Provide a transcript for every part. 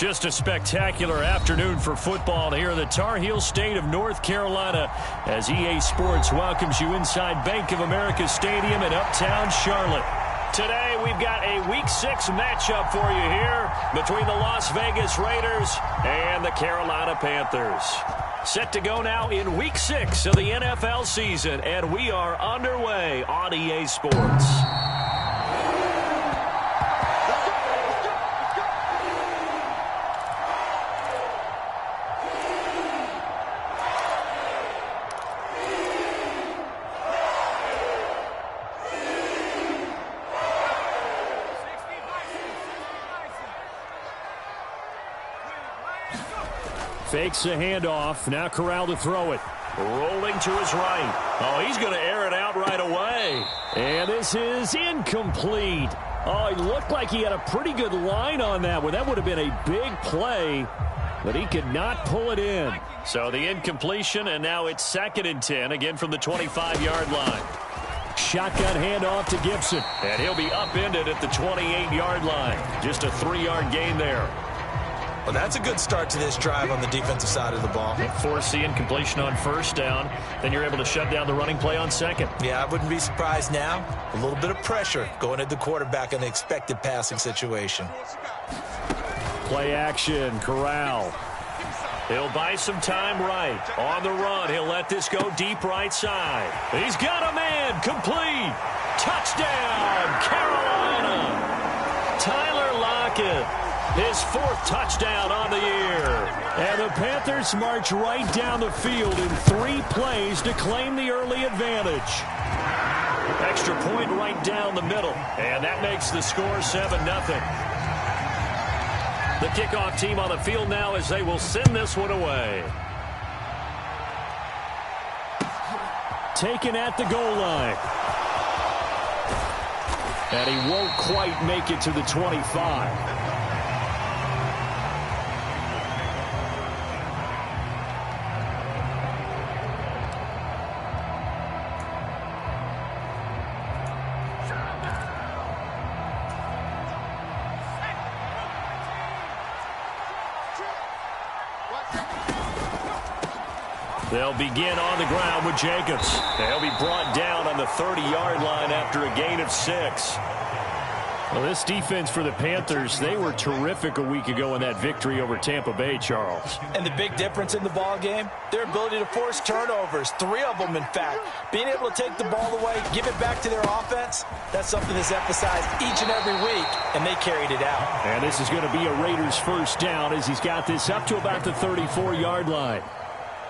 Just a spectacular afternoon for football here in the Tar Heel state of North Carolina as EA Sports welcomes you inside Bank of America Stadium in uptown Charlotte. Today we've got a Week 6 matchup for you here between the Las Vegas Raiders and the Carolina Panthers. Set to go now in Week 6 of the NFL season, and we are underway on EA Sports. Fakes the handoff. Now Corral to throw it. Rolling to his right. Oh, he's going to air it out right away. And this is incomplete. Oh, he looked like he had a pretty good line on that one. That would have been a big play, but he could not pull it in. So the incompletion, and now it's 2nd and 10, again from the 25-yard line. Shotgun handoff to Gibson. And he'll be upended at the 28-yard line. Just a 3-yard gain there. Well, that's a good start to this drive on the defensive side of the ball. Force the incompletion on 1st down. Then you're able to shut down the running play on 2nd. Yeah, I wouldn't be surprised now. A little bit of pressure going at the quarterback in the expected passing situation. Play action, Corral. He'll buy some time right. On the run, he'll let this go deep right side. He's got a man, complete. Touchdown, Carolina. Tyler Lockett. His 4th touchdown on the year. And the Panthers march right down the field in 3 plays to claim the early advantage. Extra point right down the middle. And that makes the score 7-0. The kickoff team on the field now as they will send this one away. Taken at the goal line. And he won't quite make it to the 25. They'll begin on the ground with Jacobs. They'll be brought down on the 30-yard line after a gain of 6. Well, this defense for the Panthers, they were terrific a week ago in that victory over Tampa Bay, Charles. And the big difference in the ball game, their ability to force turnovers, 3 of them, in fact. Being able to take the ball away, give it back to their offense, that's something that's emphasized each and every week, and they carried it out. And this is going to be a Raiders 1st down as he's got this up to about the 34-yard line.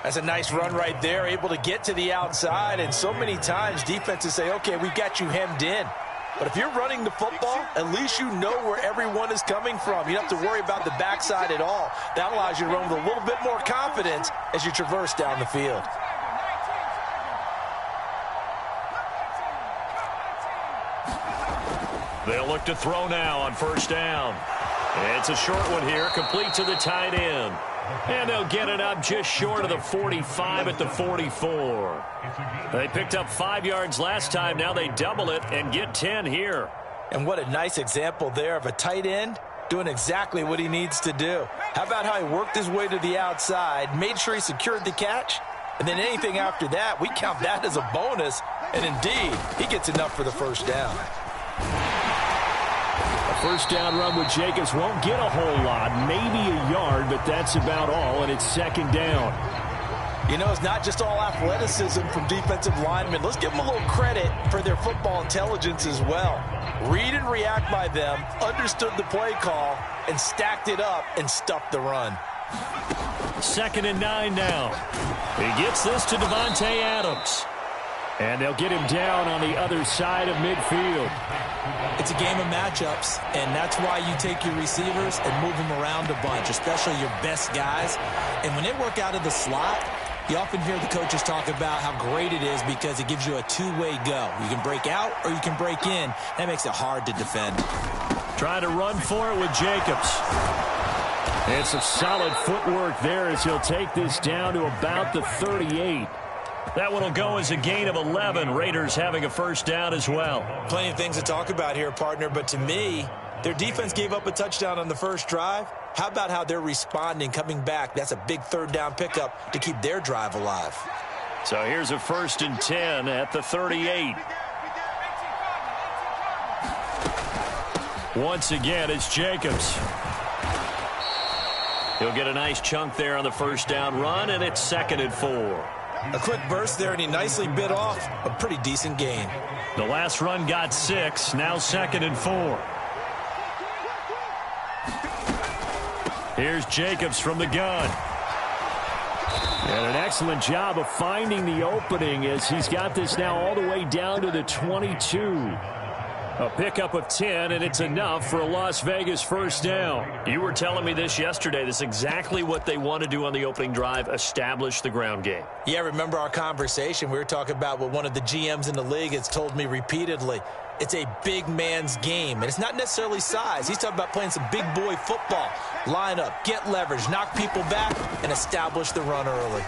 That's a nice run right there, able to get to the outside, and so many times defenses say, okay, we've got you hemmed in. But if you're running the football, at least you know where everyone is coming from. You don't have to worry about the backside at all. That allows you to run with a little bit more confidence as you traverse down the field. They'll look to throw now on 1st down. It's a short one here, complete to the tight end. And they'll get it up just short of the 45 at the 44. They picked up 5 yards last time. Now they double it and get 10 here. And what a nice example there of a tight end doing exactly what he needs to do. How about how he worked his way to the outside, made sure he secured the catch, and then anything after that, we count that as a bonus. And indeed, he gets enough for the 1st down. 1st down run with Jacobs won't get a whole lot, maybe a yard, but that's about all, and it's 2nd down. You know, it's not just all athleticism from defensive linemen. Let's give them a little credit for their football intelligence as well. Read and react by them, understood the play call, and stacked it up and stuffed the run. 2nd and 9 now. He gets this to Devontae Adams. And they'll get him down on the other side of midfield. It's a game of matchups, and that's why you take your receivers and move them around a bunch, especially your best guys. And when they work out of the slot, you often hear the coaches talk about how great it is because it gives you a two-way go. You can break out or you can break in. That makes it hard to defend. Trying to run for it with Jacobs. And some solid footwork there as he'll take this down to about the 38. That one will go as a gain of 11. Raiders having a 1st down as well. Plenty of things to talk about here, partner, but to me, Their defense gave up a touchdown on the first drive. How about how they're responding, coming back? That's a big third down pickup to keep their drive alive. So here's a 1st and 10 at the 38. Once again, it's Jacobs. He'll get a nice chunk there on the first down run, and it's 2nd and 4. A quick burst there, and he nicely bit off a pretty decent gain. The last run got 6, now 2nd and 4. Here's Jacobs from the gun. And an excellent job of finding the opening as he's got this now all the way down to the 22. A pickup of 10, and it's enough for a Las Vegas first down. You were telling me this yesterday. This is exactly what they want to do on the opening drive, establish the ground game. Yeah, remember our conversation? We were talking about what one of the GMs in the league has told me repeatedly. It's a big man's game, and it's not necessarily size. He's talking about playing some big boy football. Line up, get leverage, knock people back, and establish the run early.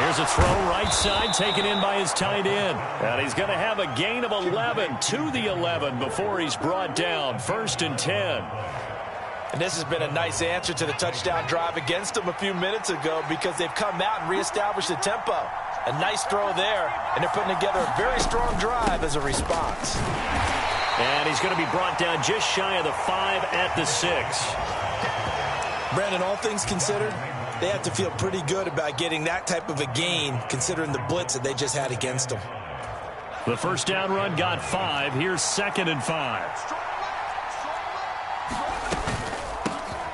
Here's a throw right side taken in by his tight end. And he's going to have a gain of 11 to the 11 before he's brought down. 1st and 10. And this has been a nice answer to the touchdown drive against them a few minutes ago because they've come out and reestablished the tempo. A nice throw there, and they're putting together a very strong drive as a response. And he's going to be brought down just shy of the 5 at the 6. Brandon, all things considered, they have to feel pretty good about getting that type of a gain considering the blitz that they just had against them. The first down run got 5. Here's 2nd and 5.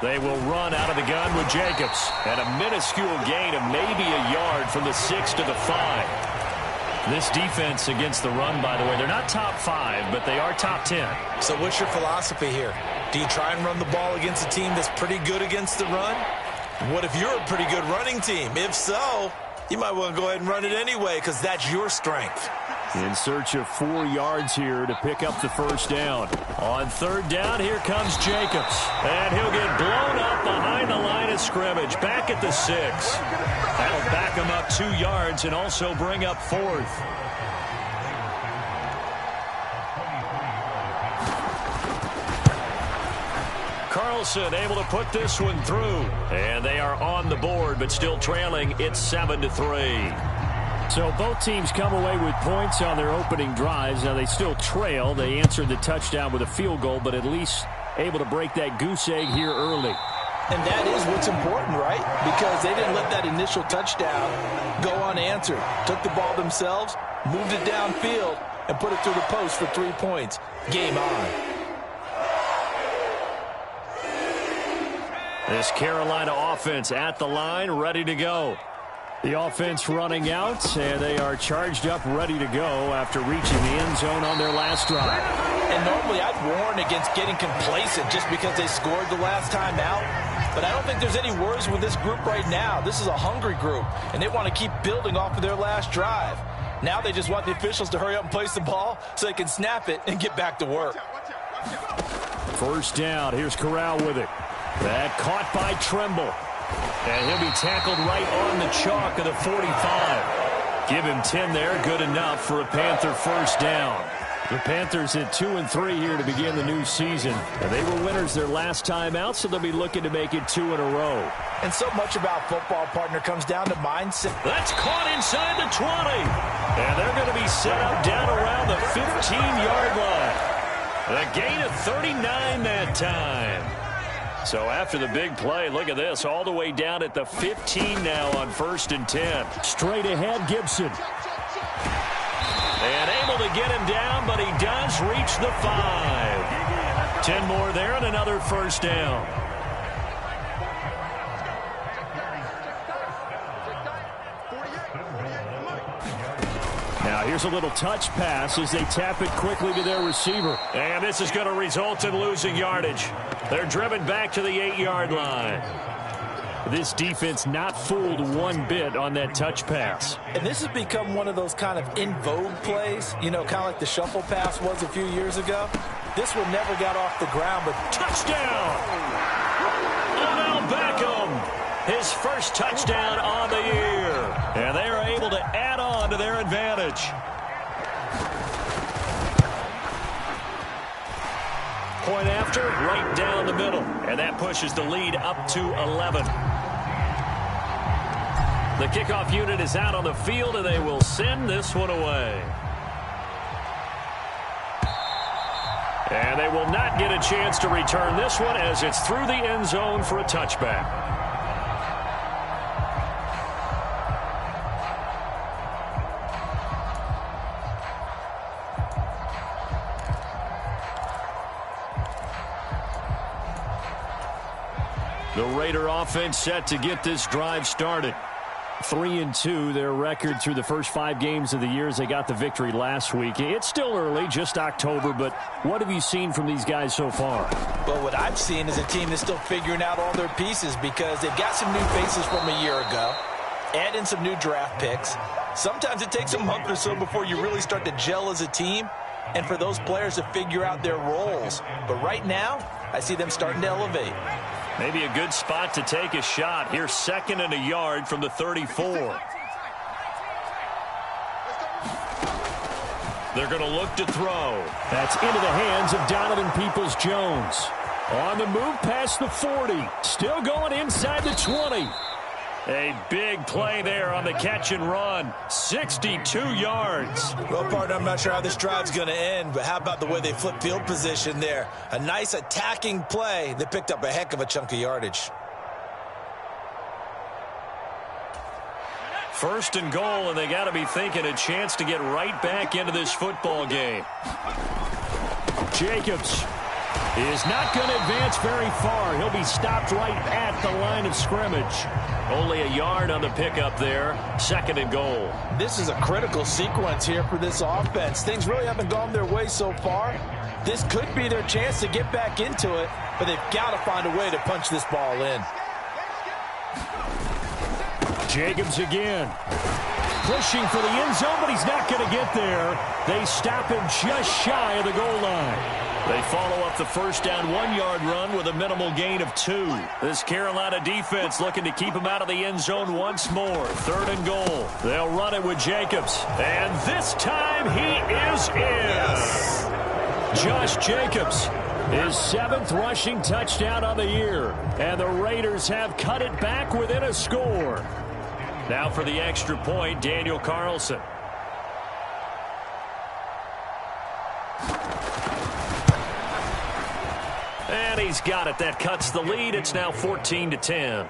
They will run out of the gun with Jacobs. And a minuscule gain of maybe a yard from the 6 to the 5. This defense against the run, by the way, they're not top 5, but they are top 10. So what's your philosophy here? Do you try and run the ball against a team that's pretty good against the run? What if you're a pretty good running team? If so, you might want to go ahead and run it anyway because that's your strength. In search of 4 yards here to pick up the first down. On 3rd down, here comes Jacobs. And he'll get blown up behind the line of scrimmage. Back at the 6. That'll back him up 2 yards and also bring up 4th. Carlson able to put this one through. And they are on the board, but still trailing. It's 7-3. So both teams come away with points on their opening drives. Now they still trail. They answered the touchdown with a field goal, but at least able to break that goose egg here early. And that is what's important, right? Because they didn't let that initial touchdown go unanswered. Took the ball themselves, moved it downfield, and put it through the post for 3 points. Game on. This Carolina offense at the line, ready to go. The offense running out, and they are charged up, ready to go after reaching the end zone on their last drive. And normally I'd warn against getting complacent just because they scored the last time out. But I don't think there's any worries with this group right now. This is a hungry group, and they want to keep building off of their last drive. Now they just want the officials to hurry up and place the ball so they can snap it and get back to work. First down. Here's Corral with it. That caught by Tremble. And he'll be tackled right on the chalk of the 45. Give him 10 there. Good enough for a Panther first down. The Panthers at 2-3 here to begin the new season. And they were winners their last time out, so they'll be looking to make it 2 in a row. And so much about football, partner, comes down to mindset. That's caught inside the 20. And they're going to be set up down around the 15-yard line. A gain of 39 that time. So after the big play, look at this, all the way down at the 15 now on 1st and 10. Straight ahead, Gibson. And able to get him down, but he does reach the 5. 10 more there and another first down. Now here's a little touch pass as they tap it quickly to their receiver. And this is going to result in losing yardage. They're driven back to the 8-yard line. This defense not fooled one bit on that touch pass. And this has become one of those kind of in vogue plays, you know, kind of like the shuffle pass was a few years ago. This one never got off the ground, but touchdown! Odell Beckham, his first touchdown on the year. And they are able to add on to their advantage. point after, right down the middle. And that pushes the lead up to 11. The kickoff unit is out on the field, and they will send this one away. And they will not get a chance to return this one as it's through the end zone for a touchback. The Raider offense set to get this drive started. 3-2, their record through the first 5 games of the year as they got the victory last week. It's still early, just October, but what have you seen from these guys so far? Well, what I've seen is a team that's still figuring out all their pieces because they've got some new faces from a year ago, add in some new draft picks. Sometimes it takes a month or so before you really start to gel as a team and for those players to figure out their roles. But right now, I see them starting to elevate. Maybe a good spot to take a shot. Here's 2nd and a yard from the 34. They're going to look to throw. That's into the hands of Donovan Peoples-Jones. On the move past the 40. Still going inside the 20. A big play there on the catch and run. 62 yards. Well, partner, I'm not sure how this drive's going to end, but how about the way they flip field position there? A nice attacking play. They picked up a heck of a chunk of yardage. 1st and goal, and they got to be thinking a chance to get right back into this football game. Jacobs is not going to advance very far. He'll be stopped right at the line of scrimmage. Only a yard on the pickup there. 2nd and goal. This is a critical sequence here for this offense. Things really haven't gone their way so far. This could be their chance to get back into it, but they've got to find a way to punch this ball in. Jacobs again. Pushing for the end zone, but he's not going to get there. They stop him just shy of the goal line. They follow up the first down 1-yard run with a minimal gain of 2. This Carolina defense looking to keep him out of the end zone once more. 3rd and goal. They'll run it with Jacobs. And this time he is in. Yes. Josh Jacobs, his 7th rushing touchdown on the year. And the Raiders have cut it back within a score. Now for the extra point, Daniel Carlson. And he's got it. That cuts the lead. It's now 14-10.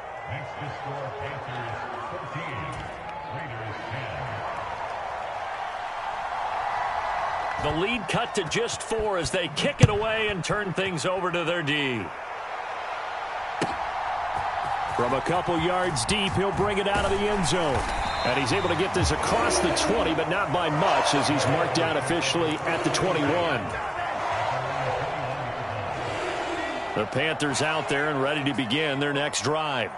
The lead cut to just 4 as they kick it away and turn things over to their D. From a couple yards deep, he'll bring it out of the end zone. And he's able to get this across the 20, but not by much as he's marked down officially at the 21. The Panthers out there and ready to begin their next drive.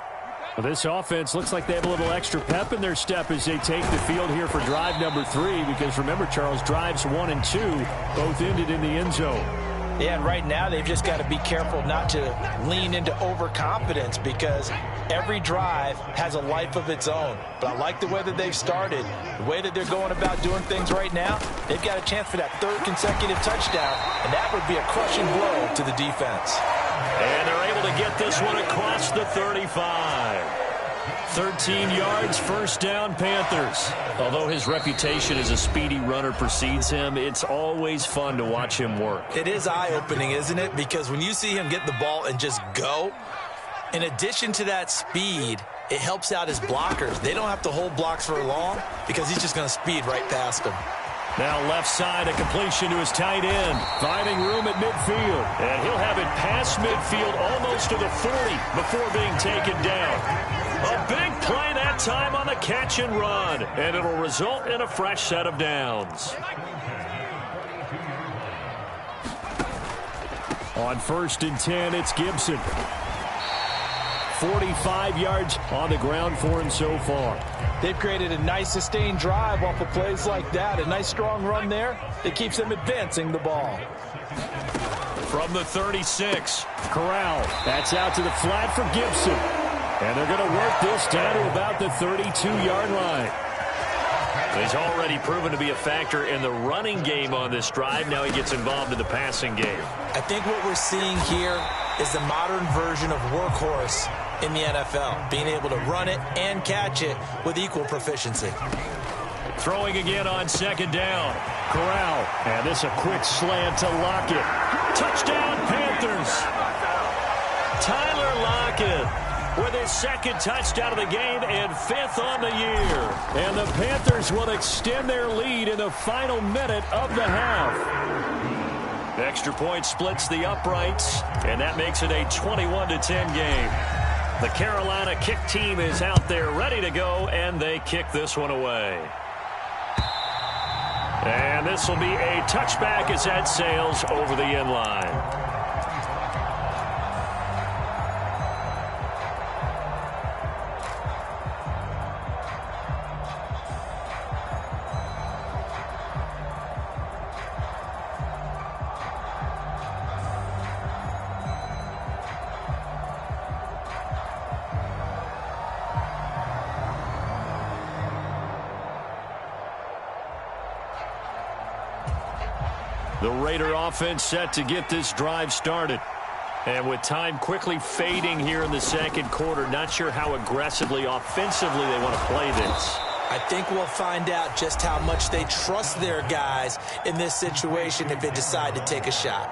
Well, this offense looks like they have a little extra pep in their step as they take the field here for drive number 3. Because remember, Charles, drives 1 and 2 both ended in the end zone. Yeah, and right now they've just got to be careful not to lean into overconfidence because every drive has a life of its own. But I like the way that they've started, the way that they're going about doing things right now. They've got a chance for that 3rd consecutive touchdown, and that would be a crushing blow to the defense. And they're able to get this one across the 35. 13 yards, 1st down, Panthers. Although his reputation as a speedy runner precedes him, it's always fun to watch him work. It is eye-opening, isn't it? Because when you see him get the ball and just go, in addition to that speed, it helps out his blockers. They don't have to hold blocks for long because he's just going to speed right past them. Now left side, a completion to his tight end. Finding room at midfield. And he'll have it past midfield almost to the 40 before being taken down. A big play that time on the catch and run. And it'll result in a fresh set of downs. On 1st and 10, it's Gibson. 45 yards on the ground for him so far. They've created a nice sustained drive off of plays like that. A nice strong run there that keeps them advancing the ball. From the 36, Corral. That's out to the flat for Gibson. And they're going to work this down to about the 32-yard line. He's already proven to be a factor in the running game on this drive. Now he gets involved in the passing game. I think what we're seeing here is the modern version of workhorse in the NFL, being able to run it and catch it with equal proficiency. Throwing again on second down. Corral. And this a quick slant to Lockett. Touchdown, Panthers. Tyler Lockett with his second touchdown of the game and 5th on the year. And the Panthers will extend their lead in the final minute of the half. Extra point splits the uprights, and that makes it a 21-10 game. The Carolina kick team is out there ready to go, and they kick this one away. And this will be a touchback as that sails over the end line. The Raider offense set to get this drive started. And with time quickly fading here in the second quarter, not sure how aggressively, offensively they want to play this. I think we'll find out just how much they trust their guys in this situation if they decide to take a shot.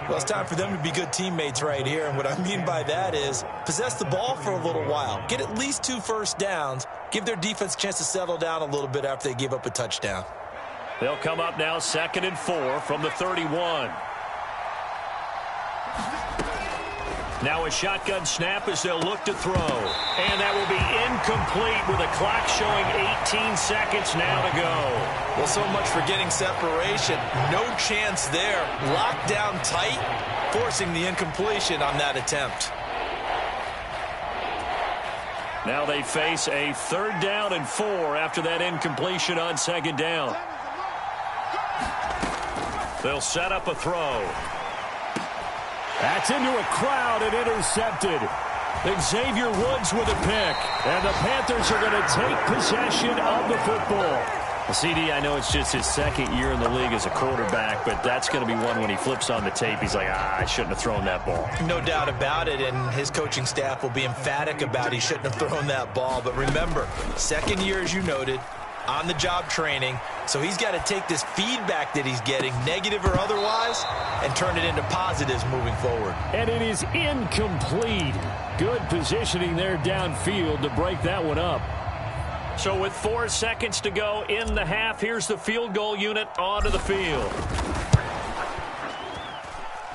Well, it's time for them to be good teammates right here. And what I mean by that is possess the ball for a little while. Get at least 2 first downs. Give their defense a chance to settle down a little bit after they give up a touchdown. They'll come up now 2nd and 4 from the 31. Now a shotgun snap as they'll look to throw. And that will be incomplete with a clock showing 18 seconds now to go. Well, so much for getting separation. No chance there. Locked down tight, forcing the incompletion on that attempt. Now they face a 3rd down and 4 after that incompletion on 2nd down. They'll set up a throw. That's into a crowd and intercepted. Xavier Woods with a pick. And the Panthers are going to take possession of the football. Well, CD, I know it's just his 2nd year in the league as a quarterback, but that's going to be one when he flips on the tape. He's like, I shouldn't have thrown that ball. No doubt about it, and his coaching staff will be emphatic about he shouldn't have thrown that ball. But remember, 2nd year, as you noted, on-the-job training, so he's got to take this feedback that he's getting, negative or otherwise, and turn it into positives moving forward. And it is incomplete. Good positioning there downfield to break that one up. So with 4 seconds to go in the half, here's the field goal unit onto the field.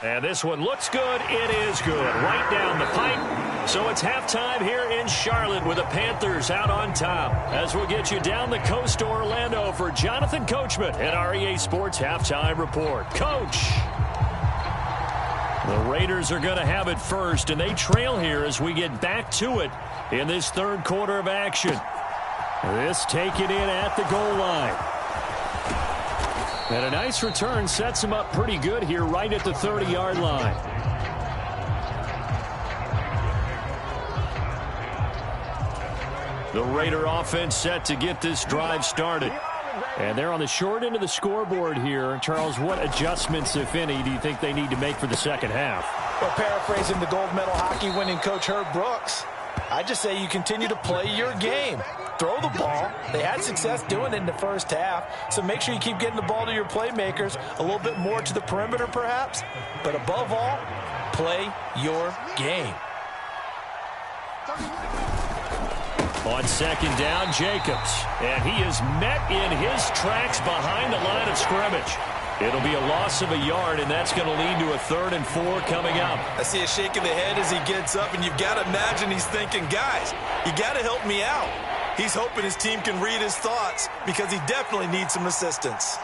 And this one looks good. It is good. Right down the pipe. So it's halftime here in Charlotte with the Panthers out on top. As we'll get you down the coast to Orlando for Jonathan Coachman at our EA Sports Halftime Report. Coach. The Raiders are going to have it first, and they trail here as we get back to it in this 3rd quarter of action. This taken in at the goal line. And a nice return sets him up pretty good here right at the 30-yard line. The Raider offense set to get this drive started. And they're on the short end of the scoreboard here. Charles, what adjustments, if any, do you think they need to make for the second half? Well, paraphrasing the gold medal hockey winning coach Herb Brooks, I just say you continue to play your game. Throw the ball. They had success doing it in the first half, so make sure you keep getting the ball to your playmakers, a little bit more to the perimeter perhaps, but above all, play your game. On 2nd down, Jacobs. And he is met in his tracks behind the line of scrimmage. It'll be a loss of a yard, and that's going to lead to a 3rd and 4 coming up. I see a shake of the head as he gets up, and you've got to imagine he's thinking, guys, you got to help me out. He's hoping his team can read his thoughts because he definitely needs some assistance.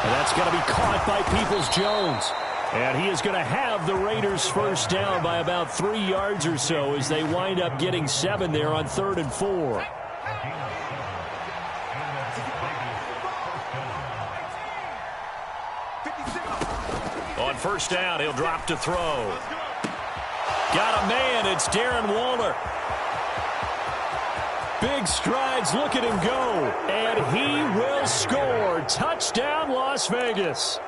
And that's going to be caught by Peoples-Jones. And he is going to have the Raiders first down by about 3 yards or so as they wind up getting 7 there on 3rd and 4. On 1st down, he'll drop to throw. Got a man. It's Darren Waller. Big strides. Look at him go. And he will score. Touchdown, Las Vegas.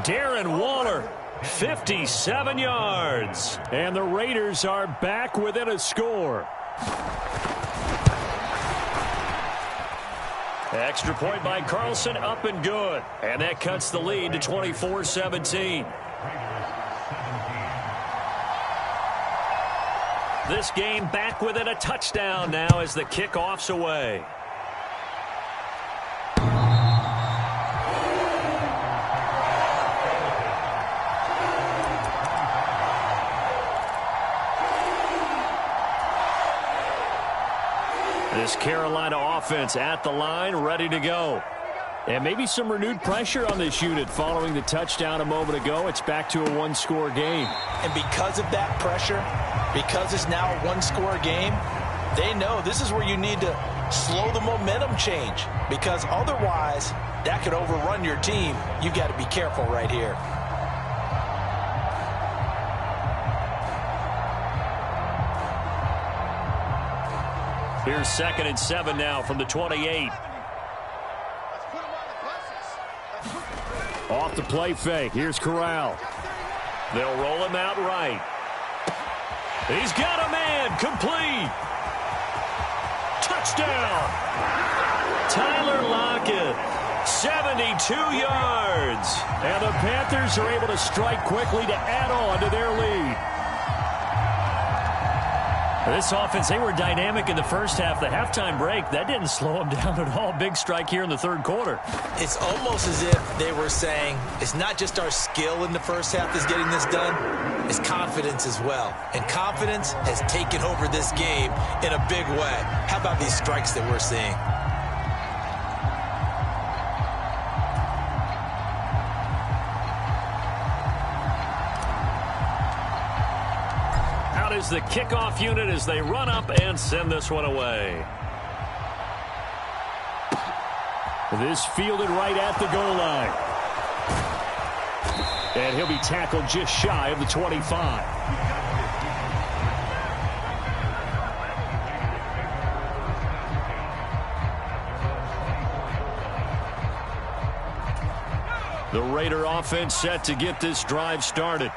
Darren Waller, 57 yards. And the Raiders are back within a score. Extra point by Carlson, up and good. And that cuts the lead to 24-17. This game back within a touchdown now as the kickoff's away. This Carolina offense at the line, ready to go. And maybe some renewed pressure on this unit following the touchdown a moment ago. It's back to a one-score game. And because of that pressure, because it's now a one-score game, they know this is where you need to slow the momentum change. Because otherwise, that could overrun your team. You've got to be careful right here. Here's 2nd and 7 now from the 28. Off the play fake. Here's Corral. They'll roll him out right. He's got a man. Complete. Touchdown. Tyler Lockett, 72 yards. And the Panthers are able to strike quickly to add on to their lead. This offense, they were dynamic in the first half. The halftime break, that didn't slow them down at all. Big strike here in the third quarter. It's almost as if they were saying, it's not just our skill in the first half that's getting this done, it's confidence as well. And confidence has taken over this game in a big way. How about these strikes that we're seeing? Is the kickoff unit as they run up and send this one away. This fielded right at the goal line. And he'll be tackled just shy of the 25. The Raider offense set to get this drive started.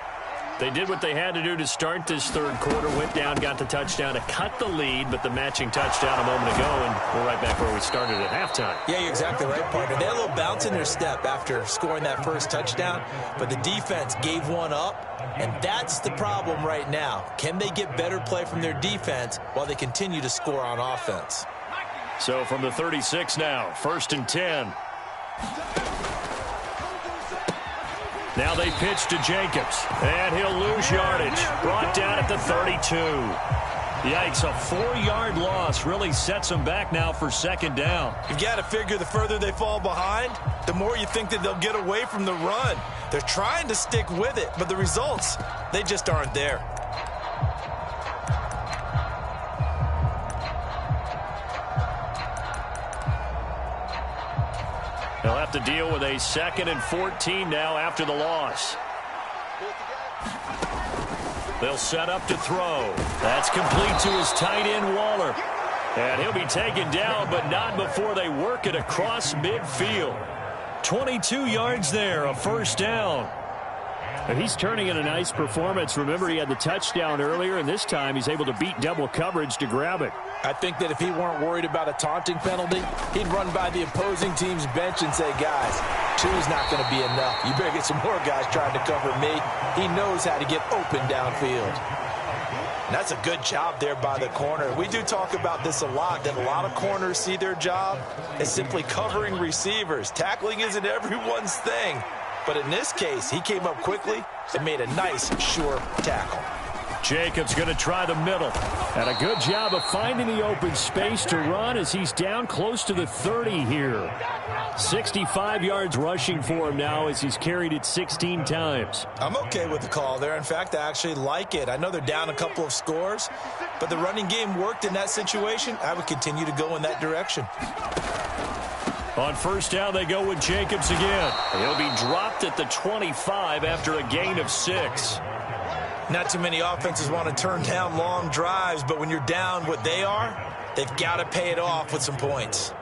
They did what they had to do to start this third quarter, went down, got the touchdown to cut the lead, but the matching touchdown a moment ago, and we're right back where we started at halftime. Yeah, you're exactly right, partner. They had a little bounce in their step after scoring that first touchdown, but the defense gave one up, and that's the problem right now. Can they get better play from their defense while they continue to score on offense? So from the 36 now, 1st and 10. Now they pitch to Jacobs, and he'll lose yardage. Brought down at the 32. Yikes, a 4-yard loss really sets them back now for 2nd down. You've got to figure the further they fall behind, the more you think that they'll get away from the run. They're trying to stick with it, but the results, they just aren't there. They'll have to deal with a 2nd and 14 now after the loss. They'll set up to throw. That's complete to his tight end, Waller. And he'll be taken down, but not before they work it across midfield. 22 yards there, a 1st down. And he's turning in a nice performance. Remember, he had the touchdown earlier, and this time he's able to beat double coverage to grab it. I think that if he weren't worried about a taunting penalty, he'd run by the opposing team's bench and say, guys, 2's not going to be enough. You better get some more guys trying to cover me. He knows how to get open downfield. And that's a good job there by the corner. We do talk about this a lot, that a lot of corners see their job as simply covering receivers. Tackling isn't everyone's thing. But in this case, he came up quickly and made a nice, sure tackle. Jacobs going to try the middle. And a good job of finding the open space to run as he's down close to the 30 here. 65 yards rushing for him now as he's carried it 16 times. I'm okay with the call there. In fact, I actually like it. I know they're down a couple of scores, but the running game worked in that situation. I would continue to go in that direction. On 1st down, they go with Jacobs again. He'll be dropped at the 25 after a gain of 6. Not too many offenses want to turn down long drives, but when you're down what they are, They've got to pay it off with some points.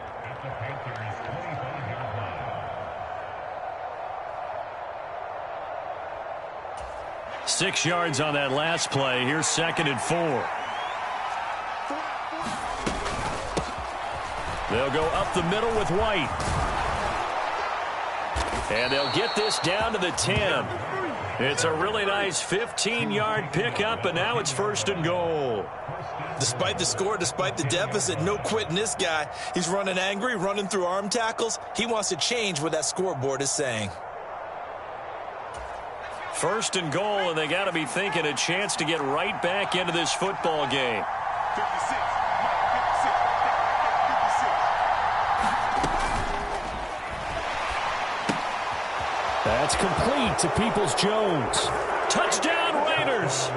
Six yards on that last play. Here's 2nd and 4. They'll go up the middle with White. And they'll get this down to the 10. It's a really nice 15-yard pickup, and now it's 1st and goal. Despite the score, despite the deficit, no quitting this guy. He's running angry, running through arm tackles. He wants to change what that scoreboard is saying. 1st and goal, and they got to be thinking a chance to get right back into this football game. 56. That's complete to Peoples-Jones. Touchdown, Raiders.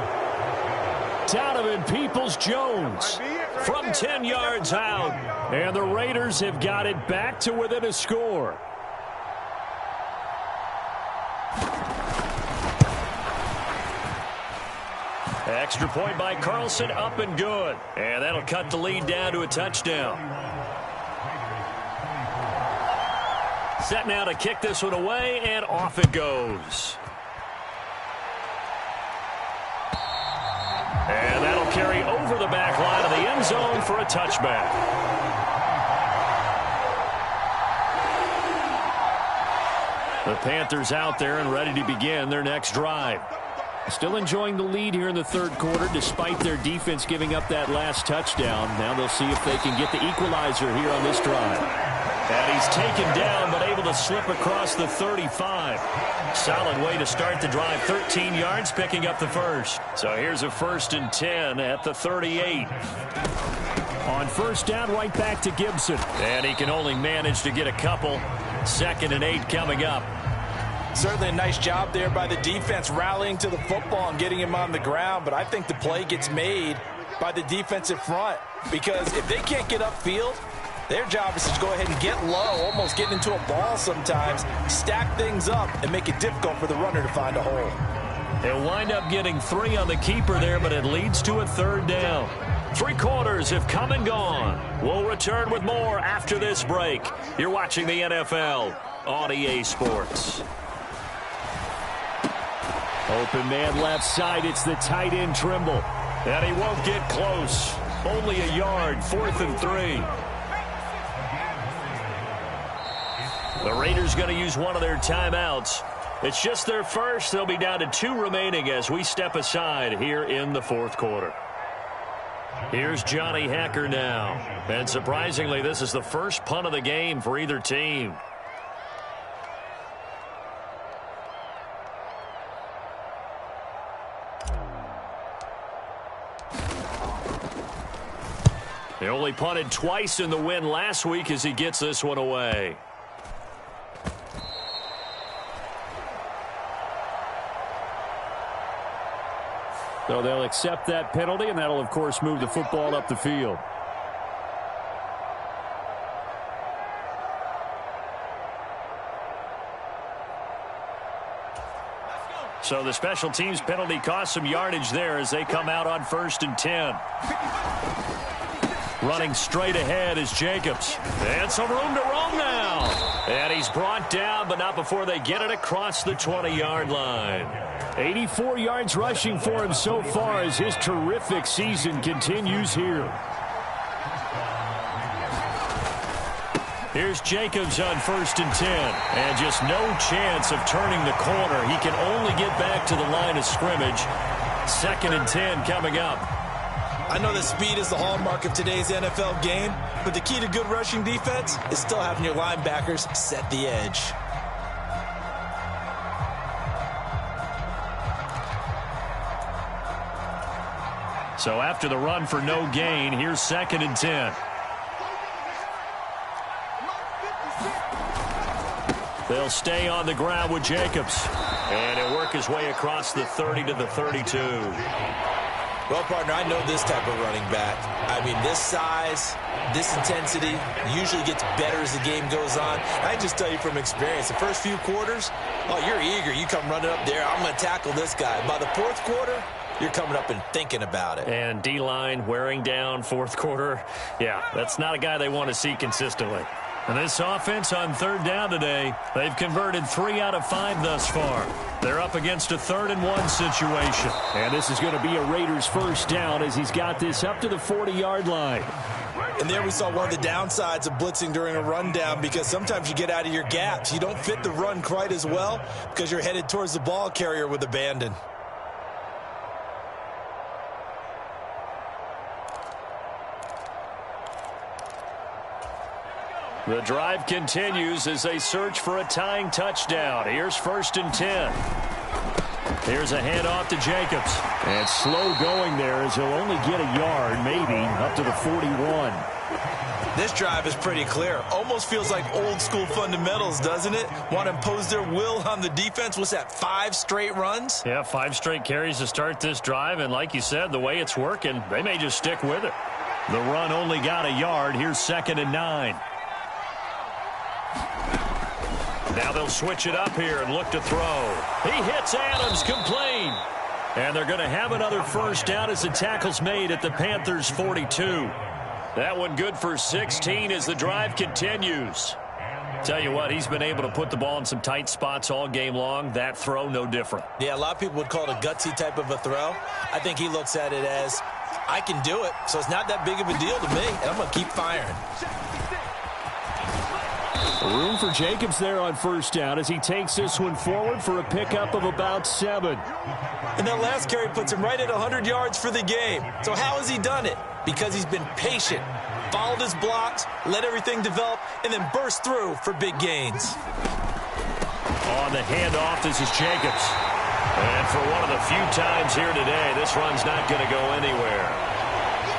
Donovan Peoples-Jones from 10 yards out. And the Raiders have got it back to within a score. Extra point by Carlson, up and good. And that'll cut the lead down to a touchdown. Set now to kick this one away, and off it goes. And that'll carry over the back line of the end zone for a touchback. The Panthers out there and ready to begin their next drive. Still enjoying the lead here in the 3rd quarter despite their defense giving up that last touchdown. Now they'll see if they can get the equalizer here on this drive. And he's taken down but able to slip across the 35. Solid way to start the drive. 13 yards, picking up the first. So here's a 1st and 10 at the 38. On 1st down, right back to Gibson. And he can only manage to get a couple. 2nd and 8 coming up. Certainly a nice job there by the defense rallying to the football and getting him on the ground, but I think the play gets made by the defensive front because if they can't get upfield, their job is to go ahead and get low, almost getting into a ball sometimes, stack things up, and make it difficult for the runner to find a hole. They'll wind up getting 3 on the keeper there, but it leads to a 3rd down. 3 quarters have come and gone. We'll return with more after this break. You're watching the NFL on EA Sports. Open man left side. It's the tight end Trimble. And he won't get close. Only a yard. 4th and 3. The Raiders going to use one of their timeouts. It's just their first. They'll be down to 2 remaining as we step aside here in the 4th quarter. Here's Johnny Hacker now. And surprisingly, this is the first punt of the game for either team. They only punted twice in the win last week as he gets this one away. So they'll accept that penalty, and that'll, of course, move the football up the field. So the special teams penalty cost some yardage there as they come out on 1st and 10. Running straight ahead is Jacobs. And some room to roam now. And he's brought down, but not before they get it across the 20-yard line. 84 yards rushing for him so far as his terrific season continues here. Here's Jacobs on 1st and 10. And just no chance of turning the corner. He can only get back to the line of scrimmage. 2nd and 10 coming up. I know that speed is the hallmark of today's NFL game, but the key to good rushing defense is still having your linebackers set the edge. So after the run for no gain, here's 2nd and 10. They'll stay on the ground with Jacobs. And he'll work his way across the 30 to the 32. Well, partner, I know this type of running back. I mean, this size, this intensity usually gets better as the game goes on. I just tell you from experience, the first few quarters, oh, you're eager. You come running up there, I'm going to tackle this guy. By the 4th quarter, you're coming up and thinking about it. And D-line wearing down fourth quarter. Yeah, that's not a guy they want to see consistently. And this offense on third down today, they've converted 3 out of 5 thus far. They're up against a 3rd and 1 situation. And this is going to be a Raiders first down as he's got this up to the 40-yard line. And there we saw one of the downsides of blitzing during a rundown, because sometimes you get out of your gaps. You don't fit the run quite as well because you're headed towards the ball carrier with abandon. The drive continues as they search for a tying touchdown. Here's 1st and 10. Here's a handoff to Jacobs. And slow going there as he'll only get a yard, maybe, up to the 41. This drive is pretty clear. Almost feels like old school fundamentals, doesn't it? Want to impose their will on the defense. What's that, 5 straight runs? Yeah, 5 straight carries to start this drive. And like you said, the way it's working, they may just stick with it. The run only got a yard. Here's 2nd and 9. Now they'll switch it up here and look to throw. He hits Adams, complete. And they're going to have another first down as the tackle's made at the Panthers' 42. That one good for 16 as the drive continues. Tell you what, he's been able to put the ball in some tight spots all game long. That throw, no different. Yeah, a lot of people would call it a gutsy type of a throw. I think he looks at it as, I can do it, so it's not that big of a deal to me, and I'm going to keep firing. Room for Jacobs there on first down as he takes this one forward for a pickup of about 7. And that last carry puts him right at 100 yards for the game. So how has he done it? Because he's been patient, followed his blocks, let everything develop, and then burst through for big gains. On the handoff, this is Jacobs. And for one of the few times here today, this run's not going to go anywhere.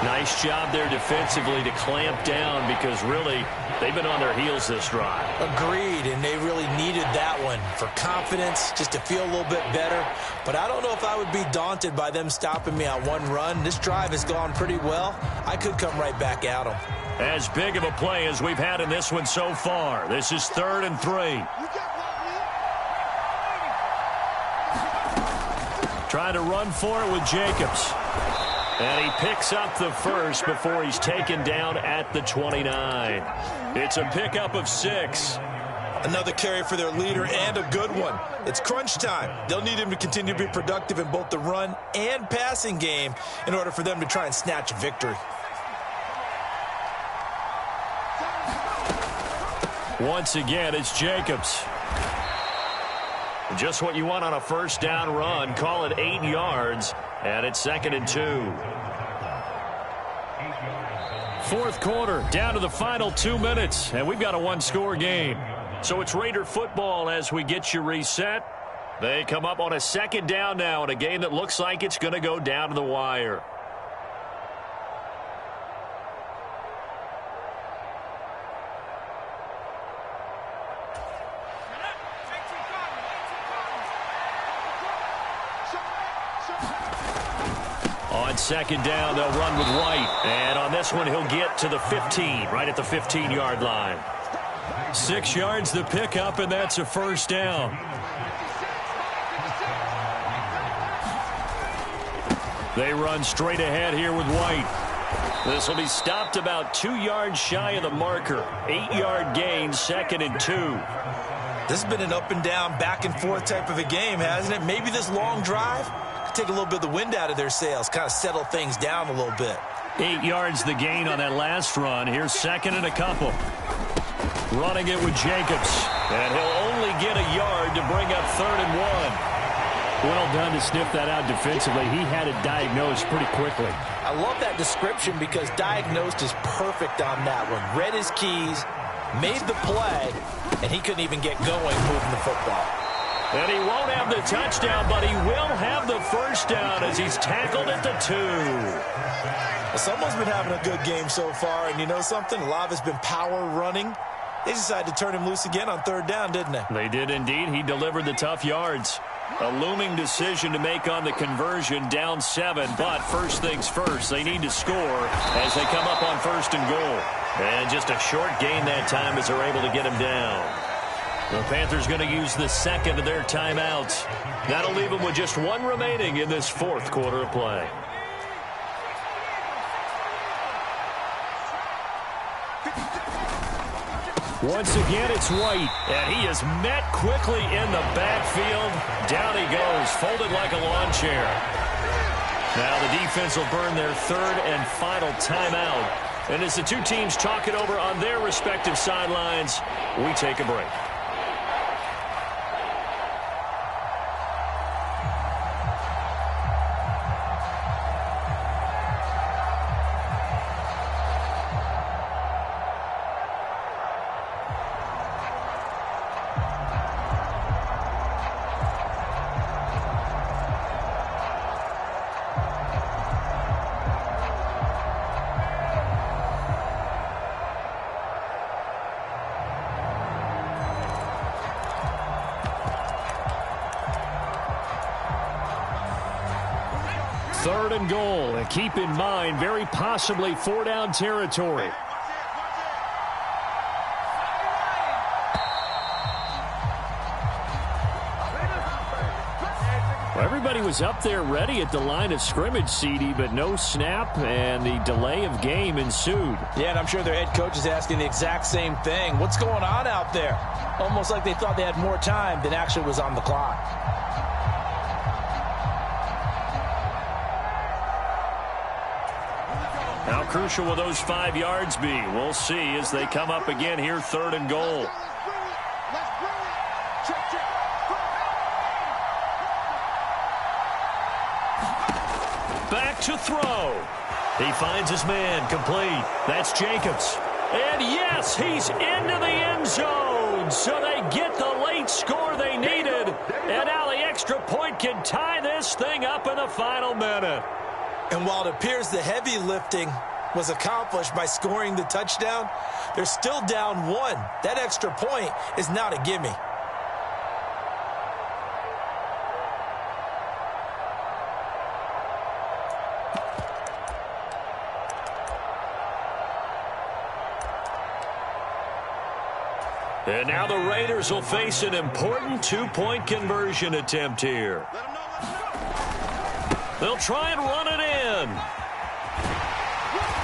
Nice job there defensively to clamp down, because really they've been on their heels this drive. Agreed, and they really needed that one for confidence, just to feel a little bit better. But I don't know if I would be daunted by them stopping me on one run. This drive has gone pretty well. I could come right back at them. As big of a play as we've had in this one so far. This is 3rd and 3. Trying to run for it with Jacobs. And he picks up the first before he's taken down at the 29. It's a pickup of 6. Another carry for their leader, and a good one. It's crunch time. They'll need him to continue to be productive in both the run and passing game in order for them to try and snatch a victory. Once again, it's Jacobs. Just what you want on a first down run. Call it 8 yards. And it's 2nd and 2. 4th quarter, down to the final 2 minutes, and we've got a 1-score game. So it's Raider football as we get you reset. They come up on a 2nd down now in a game that looks like it's going to go down to the wire. On 2nd down, they'll run with White. And on this one, he'll get to the 15, right at the 15-yard line. 6 yards the pickup, and that's a first down. They run straight ahead here with White. This will be stopped about 2 yards shy of the marker. 8-yard gain, 2nd and 2. This has been an up and down, back and forth type of a game, hasn't it? Maybe this long drive take a little bit of the wind out of their sails, kind of settle things down a little bit. 8 yards the gain on that last run. Here's 2nd and a couple. Running it with Jacobs. And he'll only get a yard to bring up 3rd and 1. Well done to sniff that out defensively. He had it diagnosed pretty quickly. I love that description because diagnosed is perfect on that one. Read his keys, made the play, and he couldn't even get going moving the football. And he won't have the touchdown, but he will have the first down as he's tackled at the 2. Well, someone's been having a good game so far, and you know something? A lot of it's been power running. They decided to turn him loose again on 3rd down, didn't they? They did indeed. He delivered the tough yards. A looming decision to make on the conversion, down 7. But first things first, they need to score as they come up on 1st and goal. And just a short gain that time as they're able to get him down. The Panthers going to use the second of their timeouts. That'll leave them with just one remaining in this fourth quarter of play. Once again, it's White, and he is met quickly in the backfield. Down he goes, folded like a lawn chair. Now the defense will burn their third and final timeout. And as the two teams talk it over on their respective sidelines, we take a break. Third and goal, and keep in mind, very possibly four-down territory. Well, everybody was up there ready at the line of scrimmage, CD, but no snap, and the delay of game ensued. Yeah, and I'm sure their head coach is asking the exact same thing. What's going on out there? Almost like they thought they had more time than actually was on the clock. How crucial will those 5 yards be? We'll see as they come up again here, third and goal. Back to throw. He finds his man, complete. That's Jacobs. And yes, he's into the end zone. So they get the late score they needed. And now the extra point can tie this thing up in the final minute. And while it appears the heavy lifting was accomplished by scoring the touchdown, they're still down one. That extra point is not a gimme. And now the Raiders will face an important two-point conversion attempt here. They'll try and run it in.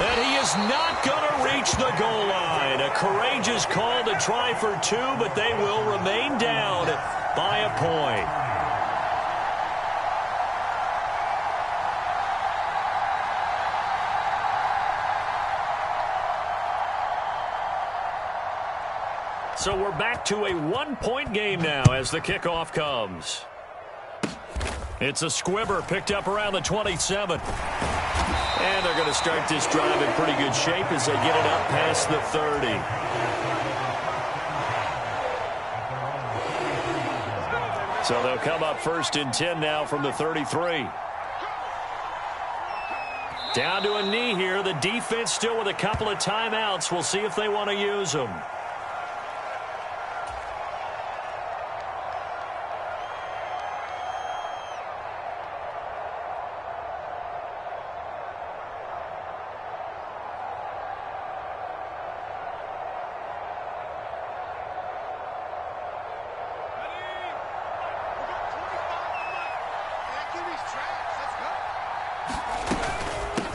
And he is not going to reach the goal line. A courageous call to try for two, but they will remain down by a point. So we're back to a one-point game now as the kickoff comes. It's a squibber picked up around the 27. And they're going to start this drive in pretty good shape as they get it up past the 30. So they'll come up first and 10 now from the 33. Down to a knee here. The defense still with a couple of timeouts. We'll see if they want to use them.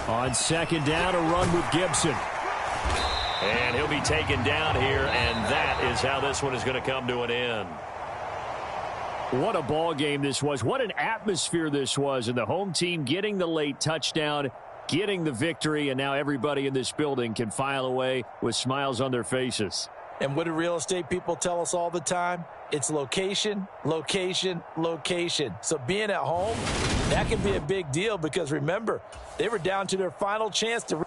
On second down, a run with Gibson. And he'll be taken down here, and that is how this one is going to come to an end. What a ball game this was. What an atmosphere this was. And the home team getting the late touchdown, getting the victory, and now everybody in this building can file away with smiles on their faces. And what do real estate people tell us all the time? It's location, location, location. So being at home, that can be a big deal because, remember, they were down to their final chance to